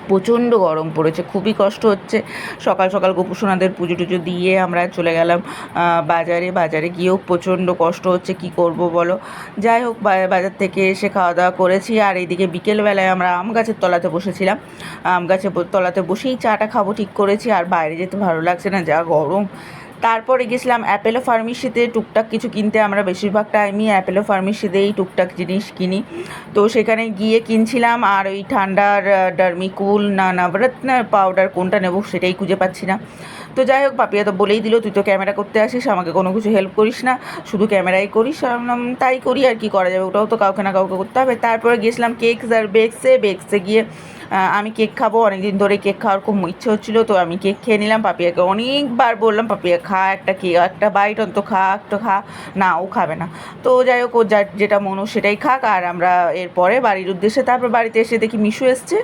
প্রচণ্ড গরম পড়েছে, খুবই কষ্ট হচ্ছে। সকাল সকাল গোপুসোনাদের পুজো টুজো দিয়ে আমরা চলে গেলাম বাজারে গিয়েও প্রচণ্ড কষ্ট হচ্ছে, কি করব বলো। যাই হোক, বাজার থেকে এসে খাওয়া দাওয়া করেছি। আর এইদিকে বিকেলবেলায় আমরা আম গাছের তলাতে বসেছিলাম। আম গাছের তলাতে বসেই চাটা খাবো ঠিক করেছি। আর বাইরে যেতে ভালো লাগছে না, যা গরম। তারপরে গেছিলাম অ্যাপেলো ফার্মেসিতে টুকটাক কিছু কিনতে। আমরা বেশিরভাগ টাইমই অ্যাপেলো ফার্মেসিতেই টুকটাক জিনিস কিনি। তো সেখানে গিয়ে কিনছিলাম। আর ওই ঠান্ডার ডার্মিকুল না নবরত্নের পাউডার কোনটা নেব সেটাই খুঁজে পাচ্ছি না। তো যাই হোক, পাপিয়া তো বলেই দিল, তুই তো ক্যামেরা করতে আসিস, আমাকে কোনো কিছু হেল্প করিস না, শুধু ক্যামেরাই করিস। তাই করি, আর কি করা যাবে, ওটাও তো কাউকে না কাউকে করতে হবে। তারপরে গেছিলাম কেকস আর বেক্সে গিয়ে আমি কেক খাবো, অনেকদিন ধরে কেক খাওয়ার খুব ইচ্ছে হচ্ছিলো। তো আমি কেক খেয়ে নিলাম। পাপিয়াকে অনেকবার বললাম, পাপিয়া খা একটা কেক, একটা বাইট অন্তত খা, একটা খা। না, ও খাবে না। তো যাই হোক, ও যেটা মনে সেটাই খাক। আর আমরা এরপরে বাড়ির উদ্দেশ্যে, তারপর বাড়িতে এসে দেখি মিশু এসছে।